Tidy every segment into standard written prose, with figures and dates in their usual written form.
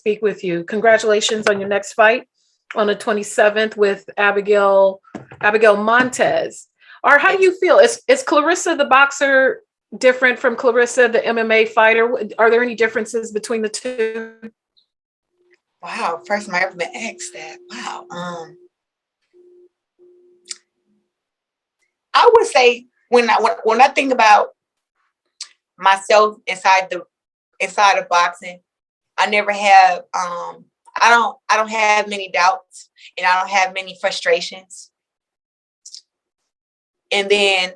speak with you. Congratulations on your next fight on the 27th with Abigail Montez. Or how do you feel? Is Claressa the boxer different from Claressa the MMA fighter? Are there any differences between the two? Wow, first time I ever been asked that. Wow. I would say when I think about myself inside of boxing, I never have I don't have many doubts and I don't have many frustrations. And then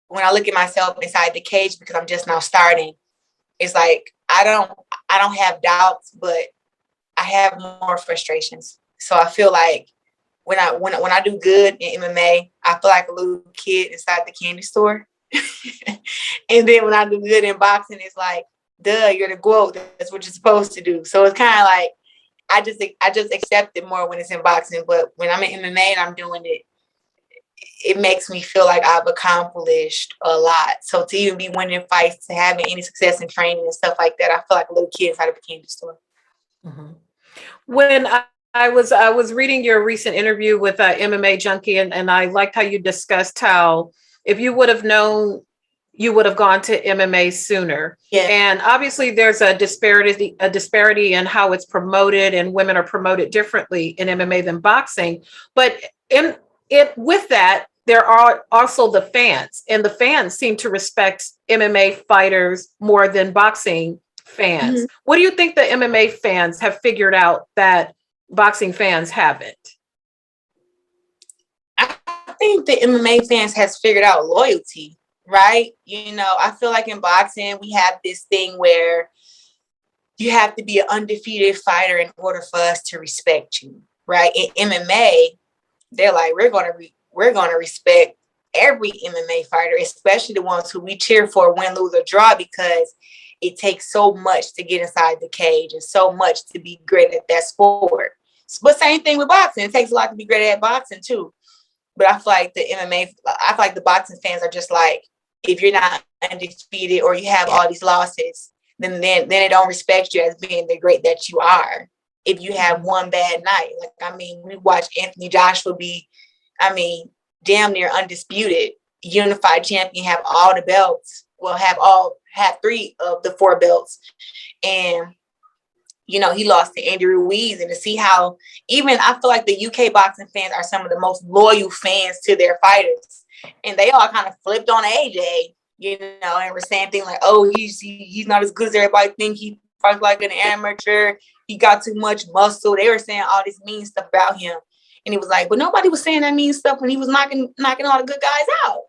when I look at myself inside the cage, because I'm just now starting, it's like I don't have doubts, but I have more frustrations. So I feel like when I do good in MMA, I feel like a little kid inside the candy store. And then when I do good in boxing, it's like, duh, you're the GOAT. That's what you're supposed to do. So it's kind of like I just accept it more when it's in boxing. But when I'm in MMA and I'm doing it, it makes me feel like I've accomplished a lot. So to even be winning fights, to having any success in training and stuff like that, I feel like a little kid inside of a candy store. Mm-hmm. When I was reading your recent interview with MMA Junkie, and I liked how you discussed how if you would have known, you would have gone to MMA sooner. Yeah. And obviously there's a disparity in how it's promoted, and women are promoted differently in MMA than boxing. But with that, there are also the fans, and the fans seem to respect MMA fighters more than boxing fans. Mm-hmm. What do you think the MMA fans have figured out that boxing fans haven't? I think the MMA fans has figured out loyalty, right? You know, I feel like in boxing, we have this thing where you have to be an undefeated fighter in order for us to respect you, right? In MMA, they're like, we're going to respect every MMA fighter, especially the ones who we cheer for, win, lose, or draw, because it takes so much to get inside the cage and so much to be great at that sport. But same thing with boxing. It takes a lot to be great at boxing too. But I feel like the boxing fans are just like, if you're not undefeated or you have all these losses, then they don't respect you as being the great that you are. If you have one bad night, we watched Anthony Joshua be, damn near undisputed, unified champion, have all the belts. Well, have 3 of the 4 belts. And, you know, he lost to Andy Ruiz. And to see how even I feel like the UK boxing fans are some of the most loyal fans to their fighters. And they all kind of flipped on AJ, you know, and were saying things like, oh, he's not as good as everybody think. He fights like an amateur. He got too much muscle. They were saying all this mean stuff about him. And he was like, but nobody was saying that mean stuff when he was knocking all the good guys out.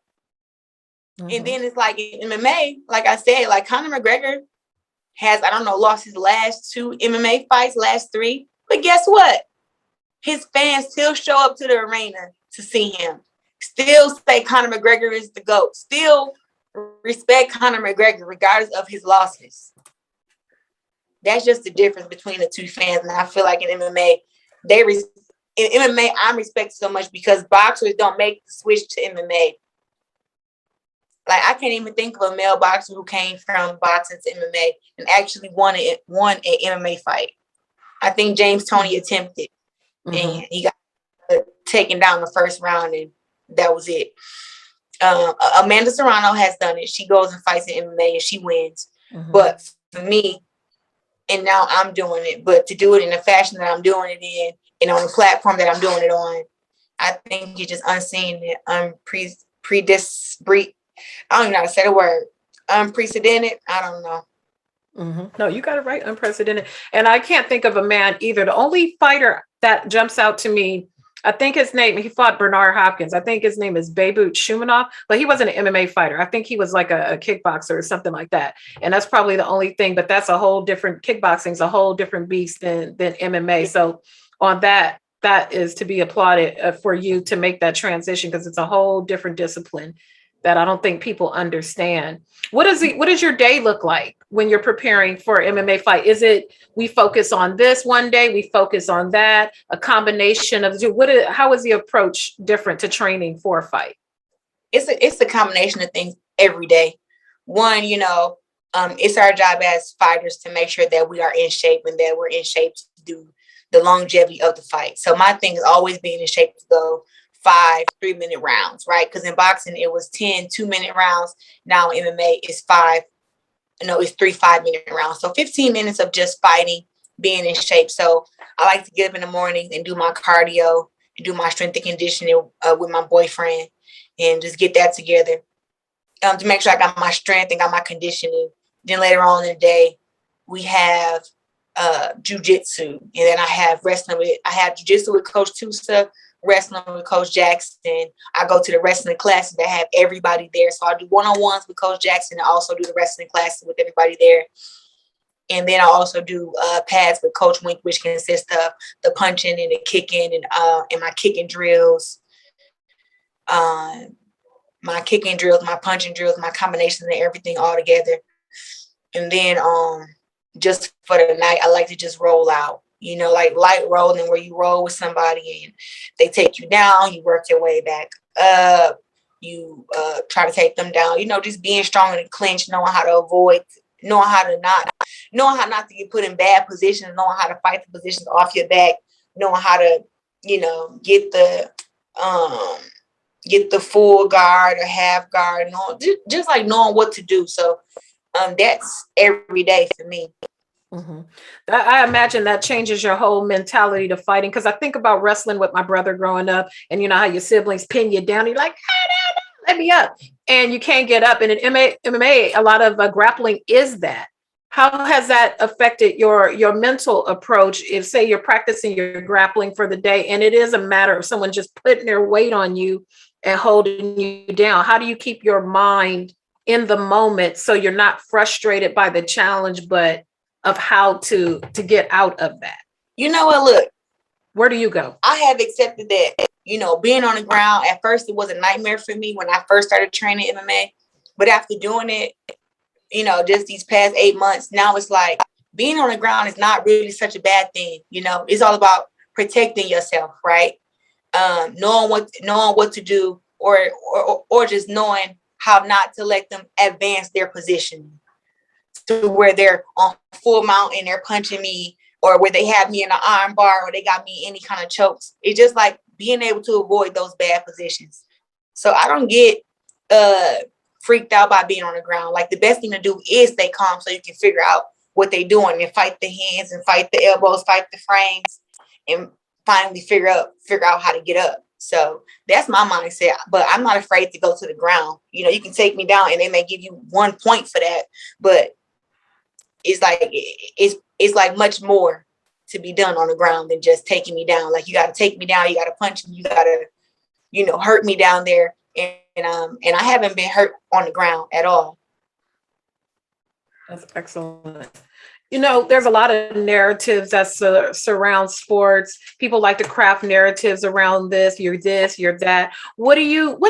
Mm-hmm. And then it's like in MMA, like I said, like Conor McGregor has, lost his last 2 MMA fights, last 3. But guess what? His fans still show up to the arena to see him. Still say Conor McGregor is the GOAT. Still respect Conor McGregor regardless of his losses. That's just the difference between the 2 fans. And I feel like in MMA, I'm respected so much because boxers don't make the switch to MMA. Like, I can't even think of a male boxer who came from boxing to MMA and actually won an MMA fight. I think James Toney attempted, and he got taken down the first round, and that was it. Amanda Serrano has done it. She goes and fights in MMA, and she wins. Mm-hmm. But for me, and now I'm doing it, but to do it in the fashion that I'm doing it in, and on the platform that I'm doing it on, I think you're just unseen and I don't even know how to say the word. Unprecedented. I don't know. Mm-hmm. No, you got it right. Unprecedented. And I can't think of a man either. The only fighter that jumps out to me, I think his name, he fought Bernard Hopkins. I think his name is Bout Shumanov, but he wasn't an MMA fighter. I think he was like a kickboxer or something like that. And that's probably the only thing, but that's a whole different, kickboxing is a whole different beast than MMA. So on that is to be applauded for you to make that transition, because it's a whole different discipline that I don't think people understand. What does your day look like when you're preparing for an MMA fight? Is it we focus on this one day, we focus on that, a combination of how is the approach different to training for a fight? It's a combination of things every day. One, it's our job as fighters to make sure that we are in shape and that we're in shape to to do the longevity of the fight. So my thing is always being in shape to go 5 3-minute rounds, right? Because in boxing it was 10 2-minute rounds. Now in MMA it's 3 5-minute rounds. So 15 minutes of just fighting, being in shape. So I like to get up in the morning and do my cardio and do my strength and conditioning with my boyfriend and just get that together to make sure I got my strength and got my conditioning. Then later on in the day, we have jiu-jitsu. And then I have jiu-jitsu with Coach Tusa, wrestling with Coach Jackson. I go to the wrestling classes that have everybody there. So I do one-on-ones with Coach Jackson and also do the wrestling classes with everybody there. And then I also do pads with Coach Wink, which consists of the punching and the kicking and my kicking drills. My kicking drills, my punching drills, my combinations and everything all together. And then just for the night, I like to just roll out, like light rolling where you roll with somebody and they take you down, you work your way back up, you try to take them down, just being strong in the clinch, knowing how not to get put in bad positions, knowing how to fight the positions off your back, knowing how to, get the full guard or half guard, just like knowing what to do. So that's every day for me. Mm-hmm. I imagine that changes your whole mentality to fighting, because I think about wrestling with my brother growing up, and you know how your siblings pin you down, you're like, no, let me up, and you can't get up. And in MMA, a lot of grappling is that. How has that affected your mental approach? If, say, you're practicing your grappling for the day and it is a matter of someone just putting their weight on you and holding you down, how do you keep your mind in the moment so you're not frustrated by the challenge, but of how to get out of that? You know what? Look, where do you go? I have accepted that, being on the ground, at first it was a nightmare for me when I first started training MMA. But after doing it, just these past 8 months, now it's like being on the ground is not really such a bad thing. It's all about protecting yourself, right? Knowing what to do or just knowing how not to let them advance their position to where they're on full mount and they're punching me, or where they have me in an arm bar, or they got me any kind of chokes. It's just like being able to avoid those bad positions. So I don't get freaked out by being on the ground. Like, the best thing to do is stay calm so you can figure out what they're doing and fight the hands and fight the elbows, fight the frames, and finally figure out how to get up. So that's my mindset. But I'm not afraid to go to the ground. You can take me down and they may give you 1 point for that, but it's like much more to be done on the ground than just taking me down. Like, you got to take me down, you got to punch me, you got to hurt me down there. And I haven't been hurt on the ground at all. That's excellent. There's a lot of narratives that surround sports. People like to craft narratives around this, you're that. What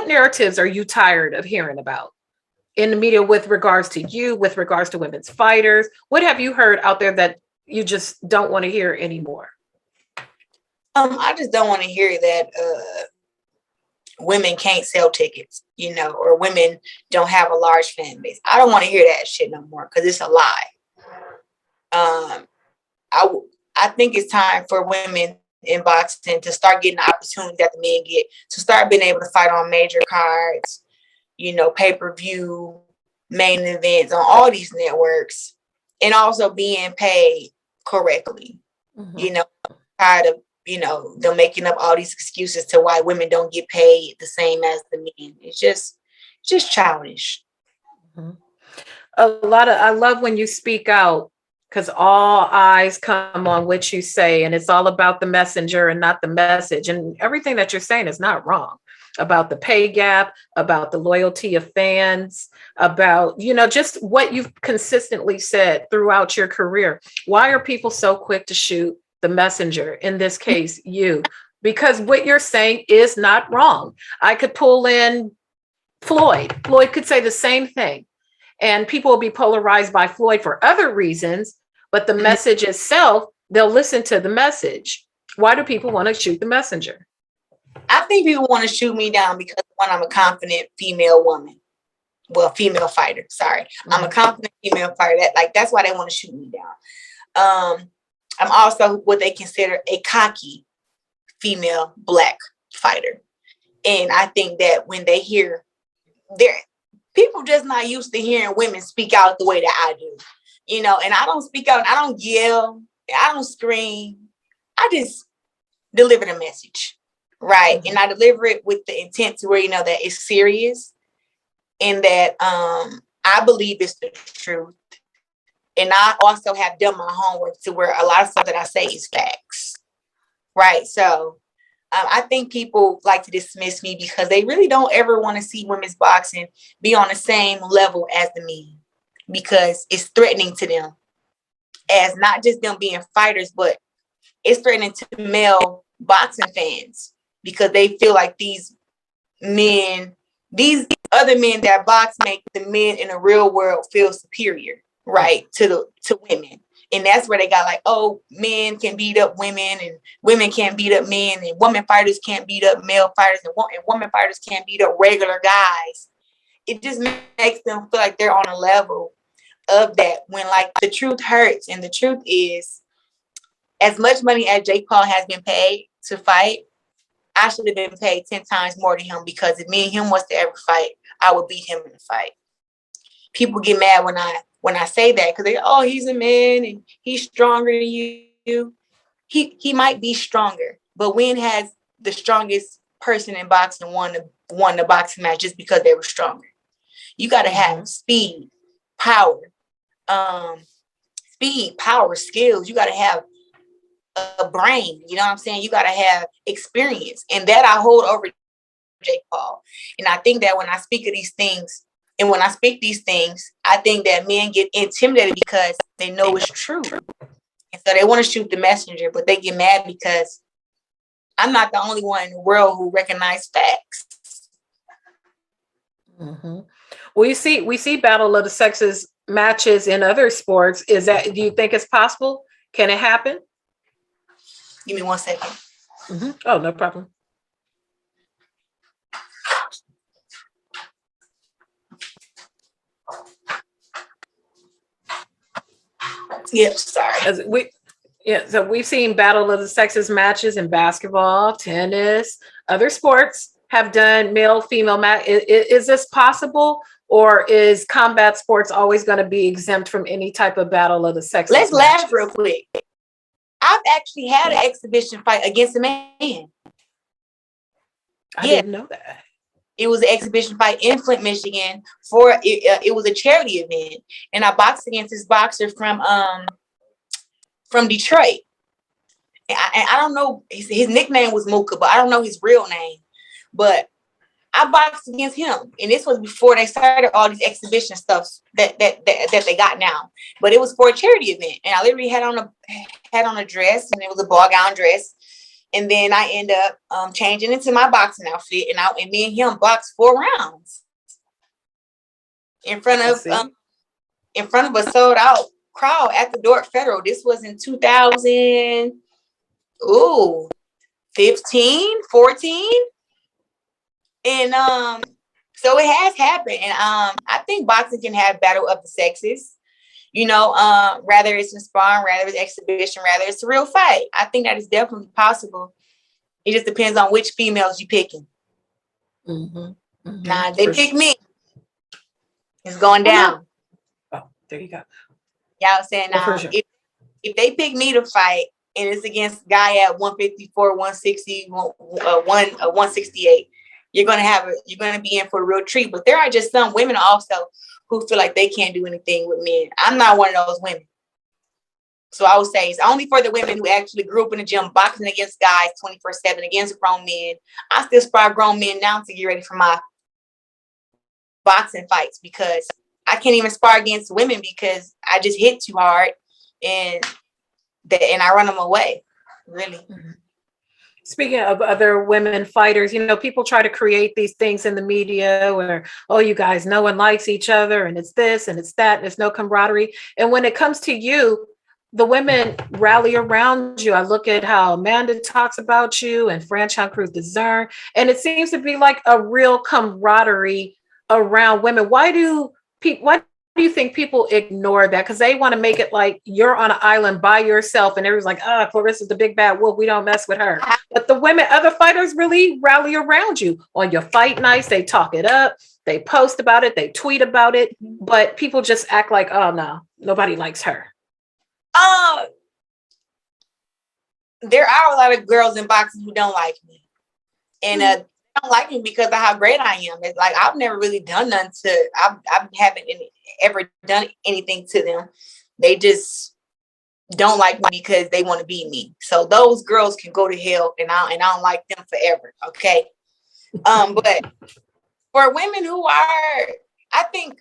narratives are you tired of hearing about in the media with regards to women's fighters? What have you heard out there that you just don't want to hear anymore? I just don't want to hear that women can't sell tickets, or women don't have a large fan base. I don't want to hear that shit no more, because it's a lie. I think it's time for women in boxing to start getting the opportunities that the men get, to start being able to fight on major cards, pay-per-view, main events on all these networks, and also being paid correctly. Mm-hmm. Tired of them making up all these excuses to why women don't get paid the same as the men. It's just childish. Mm-hmm. I love when you speak out, because all eyes come on what you say, and it's all about the messenger and not the message. And everything that you're saying is not wrong about the pay gap, about the loyalty of fans, about, just what you've consistently said throughout your career. Why are people so quick to shoot the messenger, in this case, you? Because what you're saying is not wrong. I could pull in Floyd. Floyd could say the same thing, and people will be polarized by Floyd for other reasons, but the message itself, they'll listen to the message. Why do people want to shoot the messenger? I think people want to shoot me down because, one, I'm a confident female woman. Well, female fighter, sorry. Mm-hmm. I'm a confident female fighter. That's why they want to shoot me down. I'm also what they consider a cocky female Black fighter. And I think that when they hear their people just not used to hearing women speak out the way that I do, and I don't speak out, I don't yell, I don't scream. I just deliver the message, right? Mm-hmm. And I deliver it with the intent to where, that it's serious and that I believe it's the truth. And I also have done my homework to where a lot of stuff that I say is facts, right? So I think people like to dismiss me because they really don't ever want to see women's boxing be on the same level as the men, because it's threatening to them as not just them being fighters, but it's threatening to male boxing fans because they feel like these other men that box make the men in the real world feel superior, right, to women. And that's where they got like, oh, men can beat up women and women can't beat up men, and women fighters can't beat up male fighters, and women fighters can't beat up regular guys. It just makes them feel like they're on a level of that when like the truth hurts. And the truth is, as much money as Jake Paul has been paid to fight, I should have been paid 10 times more than him, because if me and him was to ever fight, I would beat him in a fight. People get mad when I say that because he's a man and he's stronger than you. He might be stronger, but when has the strongest person in boxing won the boxing match just because they were stronger? You got to have speed, power, skills. You got to have a brain. You know what I'm saying? You got to have experience, and that I hold over Jake Paul. And I think that when I speak of these things, and when I speak these things, I think that men get intimidated because they know it's true. And so they want to shoot the messenger, but they get mad because I'm not the only one in the world who recognize facts. Mm-hmm. We see battle of the sexes matches in other sports. Do you think it's possible? Can it happen? Give me 1 second. Mm-hmm. Oh, no problem. Yep, sorry. So we've seen battle of the sexes matches in basketball, tennis, other sports have done male-female match. Is this possible, or is combat sports always going to be exempt from any type of battle of the sexes? Let's laugh real quick. I've actually had an exhibition fight against a man. I didn't know that. It was an exhibition fight in Flint, Michigan. It was a charity event, and I boxed against this boxer from Detroit. And I don't know, his nickname was Mooka, but I don't know his real name. But I boxed against him, and this was before they started all these exhibition stuff that they got now. But it was for a charity event, and I literally had on a dress, and it was a ball gown dress. And then I end up changing into my boxing outfit, and me and him boxed 4 rounds in front of a sold out crowd at the Dordt Federal. This was in 2015, 14, and so it has happened. And I think boxing can have battle of the sexes. Rather it's in sparring, rather it's exhibition, rather it's a real fight. I think that is definitely possible. It just depends on which females you picking. Mm-hmm. Mm-hmm. Now, if they pick me, it's going down. Oh, there you go. Yeah, I'm saying now, if they pick me to fight and it's against a guy at 154, 160, 168, you're gonna be in for a real treat. But there are just some women also who feel like they can't do anything with men. I'm not one of those women. So I would say it's only for the women who actually grew up in the gym boxing against guys 24/7 against grown men. I still spar grown men now to get ready for my boxing fights, because I can't even spar against women because I just hit too hard and I run them away. Really. Mm-hmm. Speaking of other women fighters, people try to create these things in the media where, you guys, no one likes each other, and it's this and it's that, and there's no camaraderie. And when it comes to you, the women rally around you. I look at how Amanda talks about you and Franchon Cruz Dezern, and it seems to be like a real camaraderie around women. Why do do you think people ignore that? Because they want to make it like you're on an island by yourself and everyone's like, Clarissa's the big bad wolf. We don't mess with her. But the women, other fighters really rally around you on your fight nights. They talk it up. They post about it. They tweet about it. But people just act like, oh, no, nobody likes her. There are a lot of girls in boxing who don't like me. And they don't like me because of how great I am. It's like I've never really done nothing to. I haven't ever done anything to them. They just don't like me because they want to be me. So those girls can go to hell, and I don't like them forever. Okay. But for women who are, I think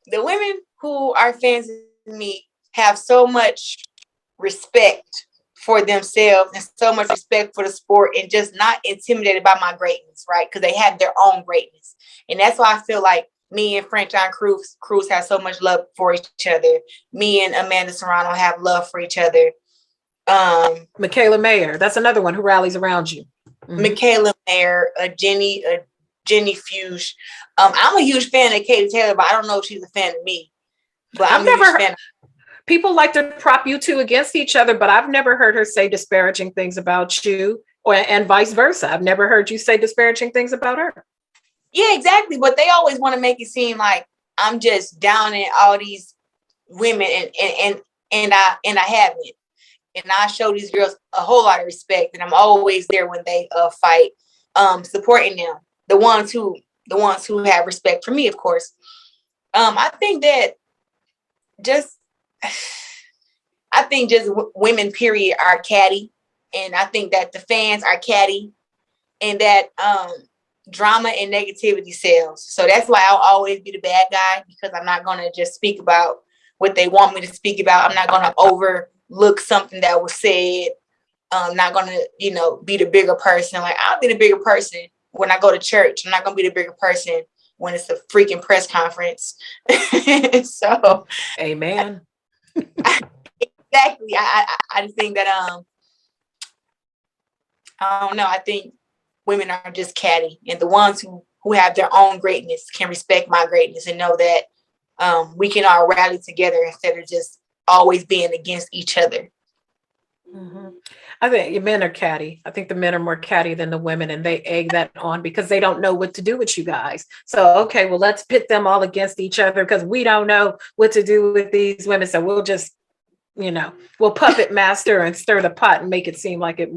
the women who are fans of me have so much respect for themselves and so much respect for the sport and just not intimidated by my greatness, right? Because they have their own greatness. And that's why I feel like me and French on Cruz have so much love for each other. Me and Amanda Serrano have love for each other. Michaela Mayer, that's another one who rallies around you. Michaela Mayer, Jenny Fuge. I'm a huge fan of Katie Taylor, but I don't know if she's a fan of me. But I'm never a huge fan. People like to prop you two against each other, but I've never heard her say disparaging things about you, and vice versa. I've never heard you say disparaging things about her. Yeah, exactly. But they always want to make it seem like I'm just down in all these women, and I haven't. And I show these girls a whole lot of respect, and I'm always there when they fight, supporting them. The ones who have respect for me, of course. I think just women, period, are catty. And I think that the fans are catty, and that drama and negativity sells. So that's why I'll always be the bad guy, because I'm not going to just speak about what they want me to speak about. I'm not going to overlook something that was said. I'm not going to, be the bigger person. Like, I'll be the bigger person when I go to church. I'm not going to be the bigger person when it's a freaking press conference. So, amen. Exactly. I just think that I don't know. I think women are just catty, and the ones who have their own greatness can respect my greatness and know that we can all rally together instead of just always being against each other. Mm-hmm. I think men are catty. I think the men are more catty than the women, and they egg that on because they don't know what to do with you guys. So, okay, well, let's pit them all against each other because we don't know what to do with these women. So we'll just, we'll puppet master and stir the pot and make it seem like it's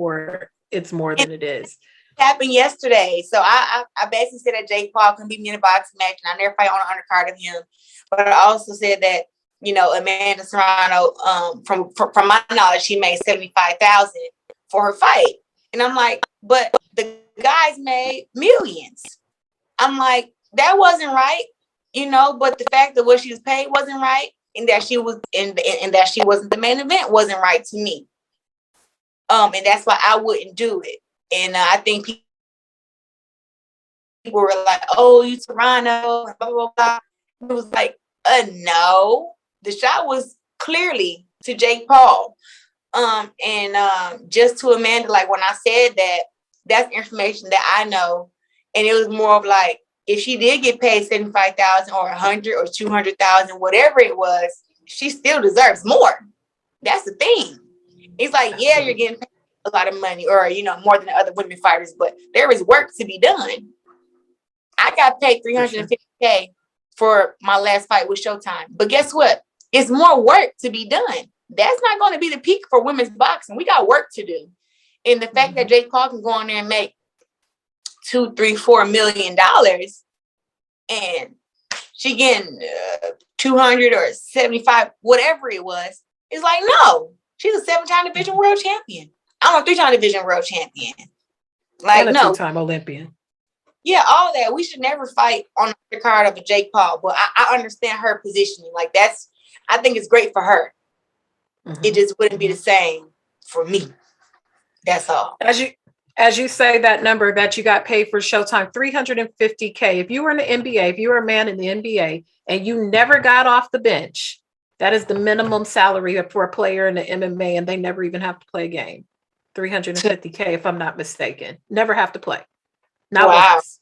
more than it is. Happened yesterday. So I basically said that Jake Paul can beat me in a boxing match, and I never fight on an undercard of him. But I also said that, Amanda Serrano, from my knowledge, she made $75,000 for her fight. And I'm like, but the guys made millions. I'm like, that wasn't right, but the fact that what she was paid wasn't right, and that she was and that she wasn't the main event wasn't right to me. And that's why I wouldn't do it. And I think people were like, oh, you Serrano, blah, blah, blah. It was like, no. The shot was clearly to Jake Paul. Just to Amanda, like when I said that, that's information that I know. And it was more of like, if she did get paid $75,000 or $100,000 or $200,000, whatever it was, she still deserves more. That's the thing. It's like, yeah, you're getting paid a lot of money, or more than the other women fighters, but there is work to be done. I got paid $350K for my last fight with Showtime, but guess what? It's more work to be done. That's not going to be the peak for women's boxing. We got work to do. And the fact that Jake Paul can go in there and make $2, $3, $4 million, and she getting 200 or 75, whatever it was, it's like, no, she's a 7-time division world champion. I'm a 3-time division world champion. Like, and a no. 2-time Olympian. Yeah, all that. We should never fight on the card of a Jake Paul, but I understand her positioning. Like, I think it's great for her. Mm-hmm. It just wouldn't be the same for me. That's all. As you say that number that you got paid for Showtime, $350K. If you were in the NBA, if you were a man in the NBA and you never got off the bench, that is the minimum salary for a player in the MMA, and they never even have to play a game. $350K, if I'm not mistaken. Never have to play. Not once.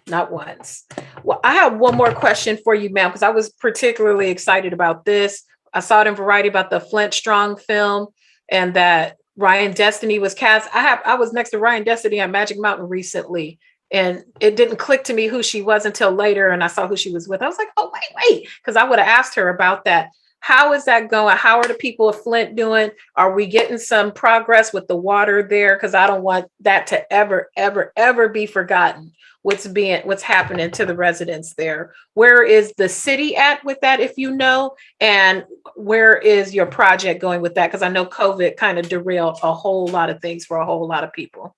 Not once. Well, I have one more question for you, ma'am, because I was particularly excited about this. I saw it in Variety about the Flint Strong film and that Ryan Destiny was cast. I was next to Ryan Destiny on Magic Mountain recently, and it didn't click to me who she was until later, and I saw who she was with. I was like, oh, wait, because I would have asked her about that. How is that going? How are the people of Flint doing? Are we getting some progress with the water there? Because I don't want that to ever, ever, ever be forgotten. What's happening to the residents there? Where is the city at with that, if you know? And where is your project going with that? Because I know COVID kind of derailed a whole lot of things for a whole lot of people.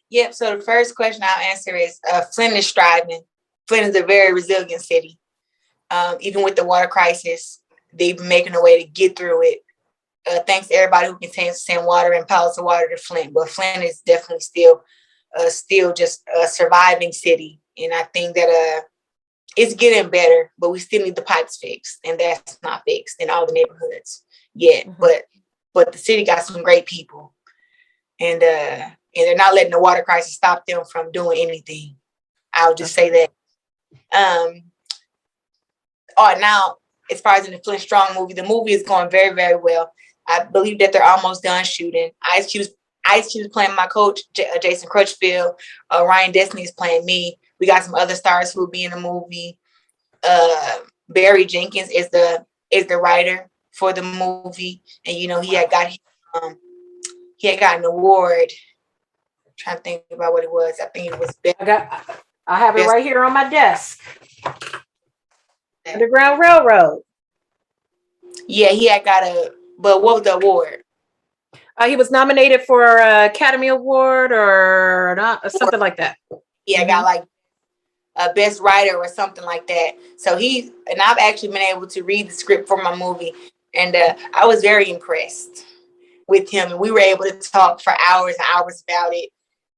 Yep. So the first question I'll answer is Flint is striving. Flint is a very resilient city. Even with the water crisis, they've been making a way to get through it. Thanks to everybody who continues to send water and pallets of water to Flint. But Flint is definitely still just a surviving city. And I think that it's getting better, but we still need the pipes fixed. And that's not fixed in all the neighborhoods yet. Mm-hmm. But the city got some great people. And they're not letting the water crisis stop them from doing anything. I'll just say that. Now, as far as in the Flint Strong movie, the movie is going very, very well. I believe that they're almost done shooting. Ice Cube is playing my coach, Jason Crutchfield. Ryan Destiny is playing me. We got some other stars who will be in the movie. Barry Jenkins is the writer for the movie, and he had got an award. I'm trying to think about what it was. I think it was. I have it right here on my desk. Underground Railroad. Yeah, he had got but what was the award? He was nominated for an Academy Award or not, something like that. Yeah, mm-hmm. Got like a best writer or something like that. So I've actually been able to read the script for my movie, and I was very impressed with him. And we were able to talk for hours and hours about it.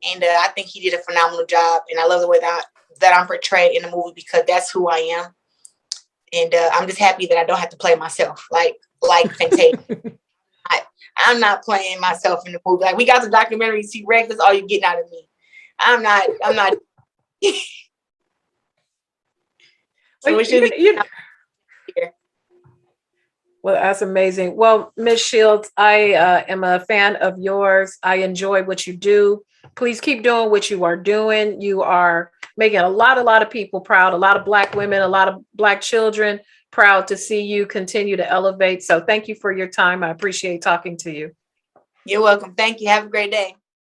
And I think he did a phenomenal job. And I love the way that I'm portrayed in the movie because that's who I am. And I'm just happy that I don't have to play myself like Fantasia. I'm not playing myself in the movie. Like we got the documentary T-Rex, that's all you're getting out of me. I'm not. Well, that's amazing. Well, Ms. Shields, I am a fan of yours. I enjoy what you do. Please keep doing what you are doing. You are making a lot of people proud, a lot of Black women, a lot of Black children proud to see you continue to elevate. So thank you for your time. I appreciate talking to you. You're welcome. Thank you. Have a great day.